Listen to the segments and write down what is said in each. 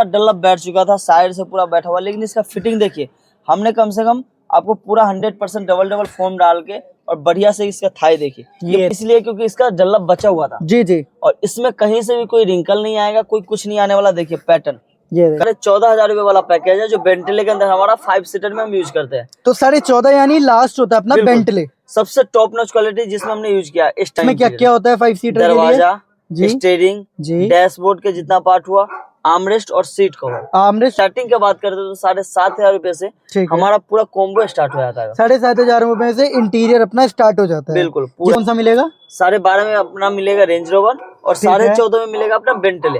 पूरा डल्लप बैठ चुका था, साइड से पूरा बैठा हुआ, लेकिन इसका फिटिंग देखिए, हमने कम से कम आपको पूरा 100% डबल फोम डाल के और बढ़िया से इसका थाई देखिए, ये इसलिए क्योंकि इसका डल्लप बचा हुआ था जी जी, और इसमें कहीं से भी कोई रिंकल नहीं आएगा, कोई कुछ नहीं आने वाला। देखिए पैटर्न, ये 14,000 रुपए वाला पैकेज है जो बेंटले के अंदर हमारा 5 सीटर में हम यूज करते हैं। तो 14.5 यानी लास्ट होता है अपना बेंटले, सबसे टॉप नॉच क्वालिटी जिसमें हमने यूज किया। इसमें क्या क्या होता है 5 सीटर? दरवाजा, स्टीयरिंग, डैशबोर्ड के जितना पार्ट हुआ, आर्मरेस्ट और सीट कवर। आर्मरेस्ट स्टार्टिंग की बात करते तो 7,500 रुपए से हमारा पूरा कॉम्बो स्टार्ट हो जाता है। 7,500 रुपए से इंटीरियर अपना स्टार्ट हो जाता है। बिल्कुल। पूरा कौन सा मिलेगा? 12.5 में अपना मिलेगा रेंज रोवर और 14.5 में मिलेगा अपना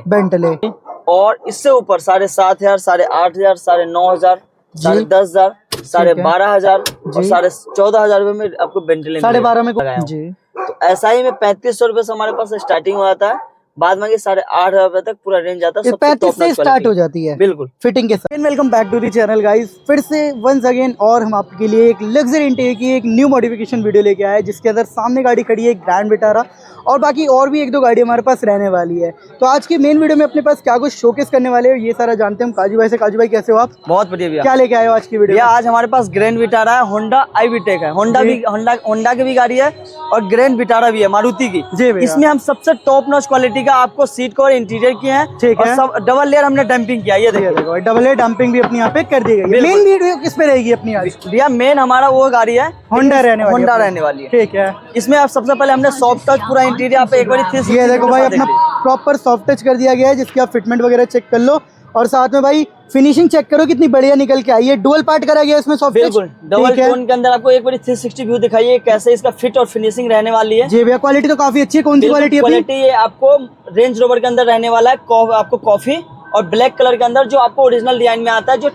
बेंटले। और इससे ऊपर 7,500, 8,500, 9,500, 10,500, 12,500 और 14,500 रुपए में आपको बेंटले 12.5 में जी। तो ऐसा ही में 3,500 रुपए से हमारे पास स्टार्टिंग हो जाता है, बाद में 8,500 रुपए तक पूरा रेंज आता है। 35 से स्टार्ट हो जाती है बिल्कुल फिटिंग के साथ। Welcome back to the channel guys, फिर से वंस अगेन और हम आपके लिए एक लग्जरी इंटीरियर की एक न्यू मॉडिफिकेशन वीडियो लेके आए, जिसके अंदर सामने गाड़ी खड़ी है ग्रैंड विटारा और बाकी और भी 1-2 गाड़ी हमारे पास रहने वाली है। तो आज की मेन वीडियो में अपने पास क्या कुछ शोकेस करने वाले हो ये सारा जानते हैं हम काजू भाई से। काजू भाई कैसे हो आप? बहुत बढ़िया भैया। क्या लेके आए हो आज की वीडियो? आज हमारे पास ग्रैंड विटारा है, होंडा IVTEC है, होंडा की भी गाड़ी है और ग्रैंड विटारा भी है मारुति की जी। इसमें हम सबसे टॉप नॉच क्वालिटी का आपको सीट कवर इंटीरियर किए हैं, ठीक है। सब डबल लेयर हमने डंपिंग किया। ये देखो डबल लेयर डंपिंग भी अपनी यहाँ पे कर दी गई है। मेन वीडियो किस पे रहेगी अपनी आज? भैया मेन हमारा वो गाड़ी है होंडा रहने वाली है। ठीक है। इसमें आप सबसे पहले हमने सॉफ्ट टच पूरा इंटीरियर आप एक बार ये देखो भाई अपना प्रॉपर सॉफ्ट टच कर दिया गया है, जिसकी आप फिटमेंट वगैरह चेक कर लो और साथ में भाई फिनिशिंग चेक करो कितनी बढ़िया निकल के आई है। डुअल पार्ट करा गया इसमें सॉफ्ट टच, डबल टोन के अंदर। आपको एक बार 360 व्यू दिखाइए कैसे इसका फिट और फिनिशिंग रहने वाली है। जी भैया क्वालिटी तो काफी अच्छी है। कौन सी क्वालिटी है? क्वालिटी ये आपको रेंज रोवर के अंदर रहने वाला है, आपको कॉफी और ब्लैक कलर के अंदर जो आपको ओरिजिनल डिजाइन में आता है, जो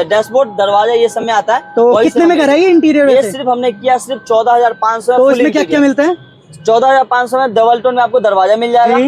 डैशबोर्ड दरवाजा ये सब में आता है। तो कितने में कराई इंटीरियर? ये सिर्फ हमने किया सिर्फ 14,500। तो इसमें क्या क्या मिलता है? 14,500 में डबल टोन में आपको दरवाजा मिल जाएगा।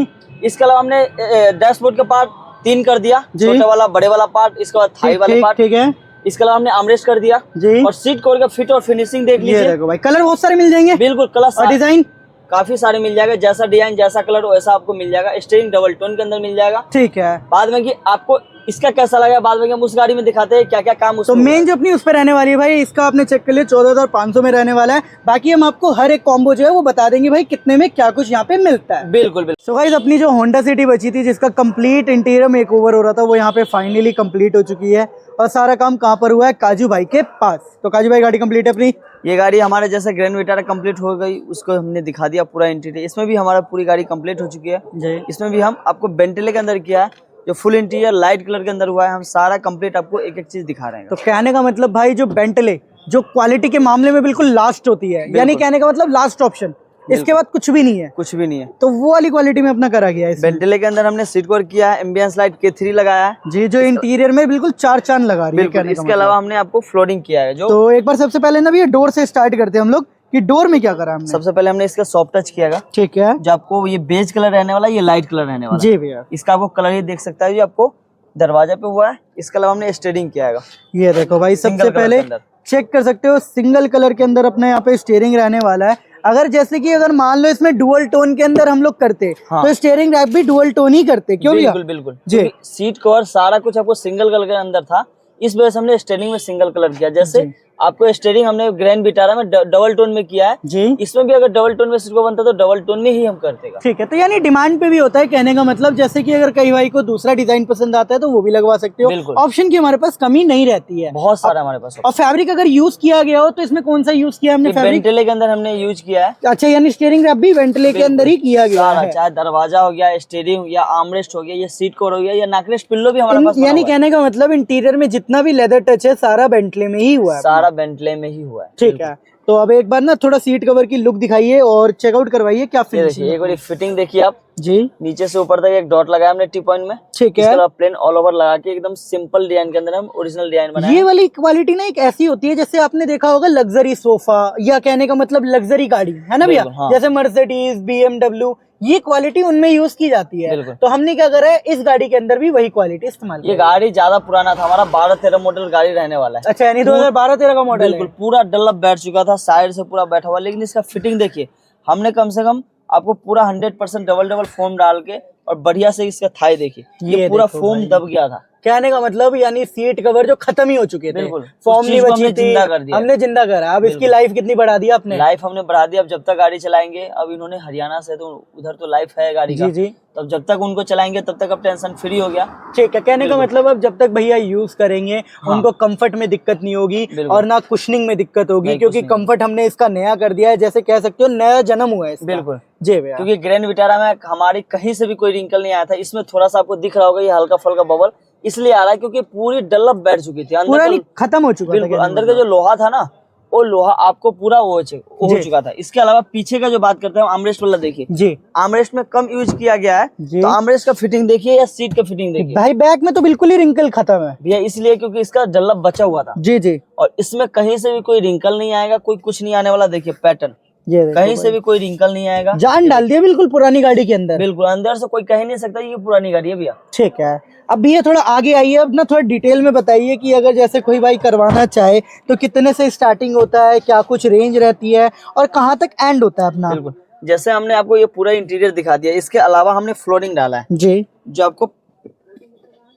इसके अलावा हमने डैशबोर्ड का पार्ट 3 कर दिया, छोटे वाला बड़े वाला पार्ट, इसके बाद थाई वाला पार्ट, ठीक है। इसके अलावा हमने आर्मरेस्ट कर दिया जी। और सीट कवर का फिट और फिनिशिंग देख लीजिए। देखो भाई कलर बहुत सारे मिल जाएंगे। बिल्कुल, कलर और डिजाइन काफी सारे मिल जाएगा, जैसा डिजाइन जैसा कलर वैसा आपको मिल जाएगा। स्टीयरिंग डबल टोन के अंदर मिल जाएगा, ठीक है। बाद में कि आपको इसका कैसा लगा, बाद में हम उस गाड़ी में दिखाते हैं क्या क्या काम। तो मेन जो अपनी उस पर रहने वाली है भाई, इसका आपने चेक कर लिया 14,500 में रहने वाला है। बाकी हम आपको हर एक कॉम्बो जो है वो बता देंगे भाई कितने में क्या कुछ यहाँ पे मिलता है। बिल्कुल बिल्कुल। सो गाइस अपनी जो होंडा सिटी बची थी जिसका कंप्लीट इंटीरियर मेकओवर हो रहा था, वो यहाँ पे फाइनली कंप्लीट हो चुकी है और सारा काम कहाँ पर हुआ है? काजू भाई के पास। तो काजू भाई गाड़ी कंप्लीट है अपनी। ये गाड़ी हमारे जैसे ग्रैंड विटारा कंप्लीट हो गई, उसको हमने दिखा दिया पूरा इंटीरियर। इसमें भी हमारा पूरी गाड़ी कंप्लीट हो चुकी है जी। इसमें भी हम आपको बेंटले के अंदर किया है, जो फुल इंटीरियर लाइट कलर के अंदर हुआ है। हम सारा कंप्लीट आपको एक एक चीज दिखा रहे हैं। तो कहने का मतलब भाई जो बेंटले जो क्वालिटी के मामले में बिल्कुल लास्ट होती है, यानी कहने का मतलब लास्ट ऑप्शन, इसके बाद कुछ भी नहीं है। कुछ भी नहीं है। तो वो वाली क्वालिटी में अपना करा गया है। बेंटले के अंदर हमने सीट कवर किया है, एम्बियंस लाइट K3 लगाया है जी, जो इंटीरियर में बिल्कुल 4 चांद लगा रही है। इसके अलावा हमने आपको फ्लोरिंग किया है जो। तो एक बार सबसे पहले ना भैया डोर से स्टार्ट करते हैं हम लोग कि डोर में क्या करा हमने। सबसे पहले हमने इसका सॉफ्ट टच किया, ठीक है। जो आपको ये बेज कलर रहने वाला है, ये लाइट कलर रहने वाला जी भैया। इसका आपको कलर ये देख सकता है जो आपको दरवाजा पे हुआ है। इसके अलावा हमने स्टीयरिंग किया है। ये देखो भाई सबसे पहले चेक कर सकते हो सिंगल कलर के अंदर अपने यहाँ पे स्टीयरिंग रहने वाला है। अगर जैसे कि अगर मान लो इसमें डुअल टोन के अंदर हम लोग करते तो स्टीयरिंग रैप भी डुअल टोन ही करते। क्यों भैया? बिल्कुल बिल्कुल जी। सीट कवर सारा कुछ आपको सिंगल कलर के अंदर था, इस वजह से हमने स्टीयरिंग में सिंगल कलर किया। जैसे आपको स्टीयरिंग हमने ग्रैंड विटारा में डबल टोन में किया है जी। इसमें भी अगर डबल टोन में सीट कवर बनता तो डबल टोन में ही हम करते। ठीक है। तो यानी डिमांड पे भी होता है, कहने का मतलब जैसे कि अगर कई भाई को दूसरा डिजाइन पसंद आता है तो वो भी लगवा सकते हो। ऑप्शन की हमारे पास कमी नहीं रहती है, बहुत सारा हमारे पास। और फैब्रिक अगर यूज किया गया हो तो इसमें कौन सा यूज किया हमने? वेंटिले के अंदर हमने यूज किया है। अच्छा, यानी स्टीयरिंग रैप भी वेंटिले के अंदर ही किया गया है। चाहे दरवाजा हो गया, स्टीयरिंग या आर्मरेस्ट हो गया, या सीट कवर हो गया, या नेकलेस पिल्लो भी हमारे पास। यानी कहने का मतलब इंटीरियर में जितना भी लेदर टच है सारा वेंटिले में ही हुआ है। सारा वेंटिले में ही हुआ है। ठीक है। तो अब एक बार ना थोड़ा सीट कवर की लुक दिखाइए और चेकआउट करवाइए क्या फिनिशिंग। एक बार फिटिंग देखिए आप जी। नीचे से ऊपर तक एक डॉट लगाया हमने टी पॉइंट में, ठीक है। प्लेन ऑल ओवर लगा के एकदम सिंपल डिजाइन के अंदर हम ओरिजिनल डिजाइन बनाया। ये वाली क्वालिटी ना एक ऐसी होती है जैसे आपने देखा होगा लग्जरी सोफा, या कहने का मतलब लग्जरी गाड़ी है ना भैया, जैसे मर्सिडीज, BMW, ये क्वालिटी उनमें यूज की जाती है। तो हमने क्या करा है इस गाड़ी के अंदर भी वही क्वालिटी इस्तेमाल। ये गाड़ी ज्यादा पुराना था, हमारा 12-13 मॉडल गाड़ी रहने वाला है। अच्छा, यानी 2012-13 का मॉडल। बिल्कुल, पूरा डल्लप बैठ चुका था, साइड से पूरा बैठा हुआ, लेकिन इसका फिटिंग देखिए, हमने कम से कम आपको पूरा 100% डबल फोम डाल के और बढ़िया से इसका थाई देखिए, ये पूरा फोम दब गया था। कहने का मतलब यानी सीट कवर जो खत्म ही हो चुके थे, बिल्कुल फॉर्म नहीं बची थी, जिंदा कर दिया, हमने जिंदा करा। अब इसकी लाइफ कितनी बढ़ा दी आपने? लाइफ हमने बढ़ा दी। अब जब तक गाड़ी चलाएंगे, अब इन्होंने हरियाणा से तो उधर तो लाइफ है गाड़ी का, जी तो जब तक उनको चलाएंगे तब तक अब टेंशन फ्री हो गया। ठीक है, कहने का मतलब अब जब तक भैया यूज करेंगे उनको कंफर्ट में दिक्कत नहीं होगी और ना कुशनिंग में दिक्कत होगी, क्योंकि कंफर्ट हमने इसका नया कर दिया है, जैसे कह सकते हो नया जन्म हुआ है इसका। बिल्कुल जी भैया, क्योंकि ग्रैंड विटारा में हमारी कहीं से भी कोई रिंकल नहीं आया था। इसमें थोड़ा सा आपको दिख रहा होगा ये हल्का फुल्का बबल इसलिए आ रहा है क्योंकि पूरी डल्लप बैठ चुकी थी, अंदर खत्म हो चुका था। अंदर का जो लोहा था ना, वो लोहा आपको पूरा हो चुका था। इसके अलावा पीछे का जो बात करते हैं आर्मरेस्ट वाला देखिए जी, आर्मरेस्ट में कम यूज किया गया है, तो आर्मरेस्ट का फिटिंग देखिए या सीट का फिटिंग देखिए भाई, बैक में तो बिल्कुल ही रिंकल खत्म है भैया, इसलिए क्योंकि इसका डल्लप बचा हुआ था। जी जी, और इसमें कहीं से भी कोई रिंकल नहीं आएगा, कोई कुछ नहीं आने वाला। देखिए पैटर्न, कहीं से भी कोई रिंकल नहीं आएगा, जान डाल दिया बिल्कुल पुरानी गाड़ी के अंदर। बिल्कुल अंदर से कोई कह नहीं सकता ये पुरानी गाड़ी है भैया। ठीक है, अब भैया थोड़ा आगे आइए, अब ना थोड़ा डिटेल में बताइए कि अगर जैसे कोई भाई करवाना चाहे तो कितने से स्टार्टिंग होता है, क्या कुछ रेंज रहती है और कहाँ तक एंड होता है अपना? बिल्कुल, जैसे हमने आपको ये पूरा इंटीरियर दिखा दिया, इसके अलावा हमने फ्लोरिंग डाला है जी, जो आपको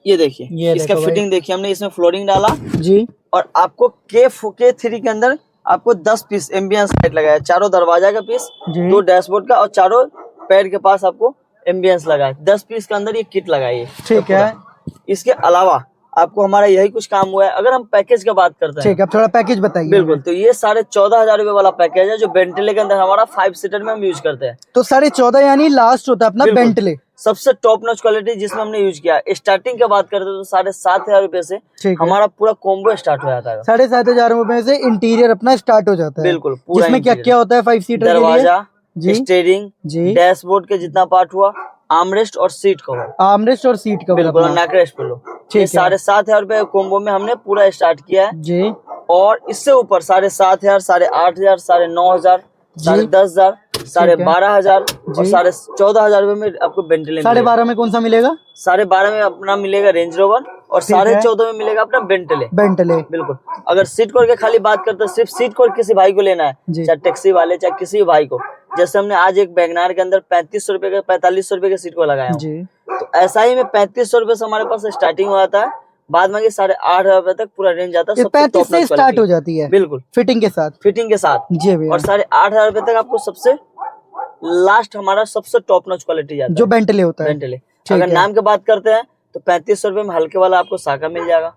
ये देखिए, इसका फिटिंग देखिए, हमने इसमें फ्लोरिंग डाला जी, और आपको K3 के अंदर आपको 10 पीस एम्बियंस लाइट लगाया, चारों दरवाजा का पीस, 2 डैशबोर्ड का और चारों पैर के पास आपको एम्बियंस लगाए। 10 पीस के अंदर ये किट लगाई है। ठीक है, इसके अलावा आपको हमारा यही कुछ काम हुआ है। अगर हम पैकेज की बात करते हैं, ठीक है, थोड़ा पैकेज बताइए। बिल्कुल, तो ये 14,500 रुपए वाला पैकेज है जो बेंटले के अंदर हमारा 5 सीटर में हम यूज करते हैं। तो 14,500 यानी लास्ट होता है अपना बेंटले, सबसे टॉप नॉच क्वालिटी जिसमें हमने यूज किया। स्टार्टिंग की बात करते हैं तो 7,500 रुपए से हमारा पूरा कॉम्बो स्टार्ट हो जाता है। 7,500 रुपए से इंटीरियर अपना स्टार्ट हो जाता है। बिल्कुल, जिसमें क्या क्या होता है 5 सीटर? दरवाजा, स्टीयरिंग, डैशबोर्ड के जितना पार्ट हुआ, आर्मरेस्ट और सीट कवर, आर्मरेस्ट और सीट कवर, बिल्कुल, नेकरेस्ट पिलो। ये 7,500 रुपए कॉम्बो में हमने पूरा स्टार्ट किया है जी। और इससे ऊपर 7,500, 8,500, 9,500, 10,500, 12,500 और 14,500 रुपए में आपको बेंटले। 12,500 में कौन सा मिलेगा? 12,500 में अपना मिलेगा रेंज रोवर और 14,500 में मिलेगा अपना बेंटले। बिल्कुल, अगर सीट कोर के खाली बात करते हैं, सिर्फ सीट कोर किसी भाई को लेना है, चाहे टैक्सी वाले चाहे किसी भी भाई को, जैसे हमने आज एक वैगनार के अंदर 3,500 रुपए का 4,500 रुपए के सीट को लगाया जी, तो ऐसा ही में 3,500 रुपए से हमारे पास स्टार्टिंग हो जाता है, बाद में 8,500 रुपए तक पूरा रेंज आता है। 35 से स्टार्ट हो जाती है, बिल्कुल, फिटिंग के साथ जी भैया। और 8,500 रुपए तक आपको सबसे लास्ट हमारा सबसे टॉप नॉच क्वालिटी जाता है जो बेंटले होता है। बेंटले अगर नाम की बात करते हैं तो 3,500 रुपए में हल्के वाला आपको साका मिल जाएगा,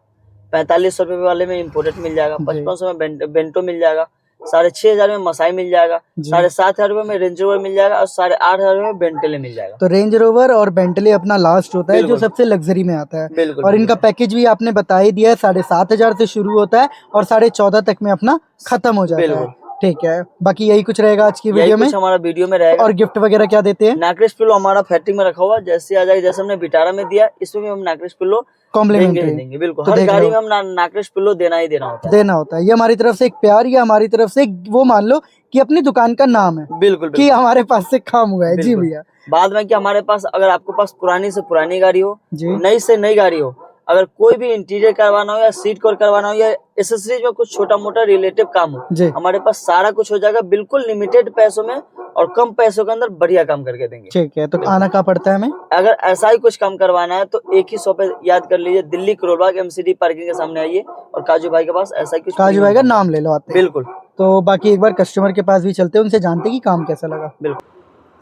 4,500 रुपए वाले में इम्पोर्टेड मिल जाएगा, 5,500 में बेंटो मिल जाएगा, 6,500 में मसाई मिल जाएगा, 7,500 रुपए में रेंज रोवर मिल जाएगा और 8,500 में बेंटले मिल जाएगा। तो रेंज रोवर और बेंटले अपना लास्ट होता है जो सबसे लग्जरी में आता है। बिल्कुल, और इनका पैकेज भी आपने बता ही दिया है, 7,500 से शुरू होता है और 14,500 तक में अपना खत्म हो जाता है। ठीक है, बाकी यही कुछ रहेगा आज की वीडियो में, हमारा वीडियो में रहेगा। और गिफ्ट वगैरह क्या देते हैं? नेकरेस्ट पिलो हमारा फैक्ट्री में रखा हुआ, जैसे आ जाए, जैसे हमने विटारा में दिया, इसमें भी हम नेकरेस्ट पिलो कॉम्प्लीमेंट्री देंगे। बिल्कुल, हर गाड़ी में हम नेकरेस्ट पिलो देना ही देना होता है। ये हमारी तरफ से एक प्यार, या हमारी तरफ से वो मान लो कि अपनी दुकान का नाम है। बिल्कुल, कि हमारे पास से काम हुआ है जी भैया। बाद में क्या हमारे पास, अगर आपके पास पुरानी से पुरानी गाड़ी हो, नई से नई गाड़ी हो, अगर कोई भी इंटीरियर करवाना हो या सीट कवर करवाना हो या एसेसरीज में कुछ छोटा मोटा रिलेटिव काम हो, हमारे पास सारा कुछ हो जाएगा, बिल्कुल लिमिटेड पैसों में और कम पैसों के अंदर बढ़िया काम करके देंगे। ठीक है, तो आना कहाँ पड़ता है हमें? अगर ऐसा ही कुछ काम करवाना है तो एक ही शॉप है, याद कर लीजिए, दिल्ली करोलबाग MCD पार्किंग के सामने आइए और काजू भाई के पास ऐसा ही कुछ, काजू भाई का नाम ले लो आते। बिल्कुल, तो बाकी एक बार कस्टमर के पास भी चलते हैं, उनसे जानते हैं कि काम कैसा लगा। बिल्कुल।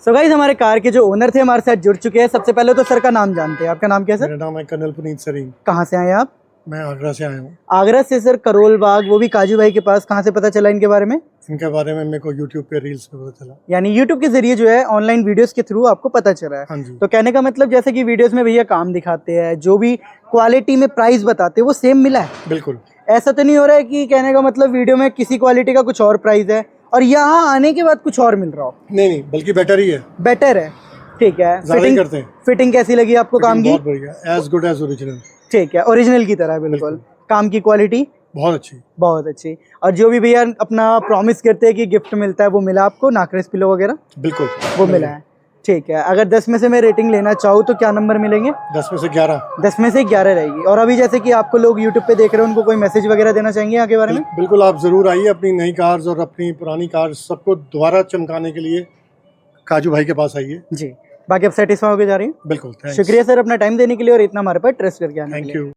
सो गाइस, हमारे कार के जो ओनर थे हमारे साथ जुड़ चुके हैं। सबसे पहले तो सर का नाम जानते हैं, आपका नाम क्या है सर? मेरा नाम है कर्नल पुनीत सरीन। कहाँ से आए आप? मैं आगरा से आया हूँ। आगरा से सर, करोल बाग, वो भी काजू भाई के पास। कहाँ से पता चला इनके बारे में? इनके बारे में मेरे को यूट्यूब पे रील्स पे पता चला, यानी यूट्यूब के जरिए जो है ऑनलाइन वीडियोस के थ्रू आपको पता चला है। हाँ जी। तो कहने का मतलब जैसे कि वीडियोस में भैया काम दिखाते हैं, जो भी क्वालिटी में प्राइस बताते हैं वो सेम मिला है? बिल्कुल, ऐसा तो नहीं हो रहा है कि कहने का मतलब वीडियो में किसी क्वालिटी का कुछ और प्राइस है और यहाँ आने के बाद कुछ और मिल रहा हो? नहीं, बल्कि बेटर ही है। बेटर है, ठीक है। फिटिंग करते हैं। फिटिंग कैसी लगी आपको काम की? बहुत बढ़िया, एज गुड एज ओरिजिनल। ठीक है, ओरिजिनल की तरह बिल्कुल। काम की क्वालिटी बहुत अच्छी, बहुत अच्छी। और जो भी भैया अपना प्रॉमिस करते हैं कि गिफ्ट मिलता है, वो मिला आपको? नेकरेस्ट पिलो वगैरह बिल्कुल वो मिला है। ठीक है, अगर 10 में से मैं रेटिंग लेना चाहूँ तो क्या नंबर मिलेंगे? 10 में से 11। 10 में से 11 रहेगी। और अभी जैसे कि आपको लोग यूट्यूब पे देख रहे हैं, उनको कोई मैसेज वगैरह देना चाहेंगे यहाँ के बारे में? बिल्कुल, आप जरूर आइए, अपनी नई कार्स और अपनी पुरानी कार्स सबको दोबारा चमकाने के लिए काजू भाई के पास आइए। जी, बाकी आप सेटिस्फाई होके जा रही हैं। बिल्कुल, थैंक्स। शुक्रिया सर अपना टाइम देने के लिए और इतना हमारे पर ट्रस्ट करके आने के थैंक लिए। यू।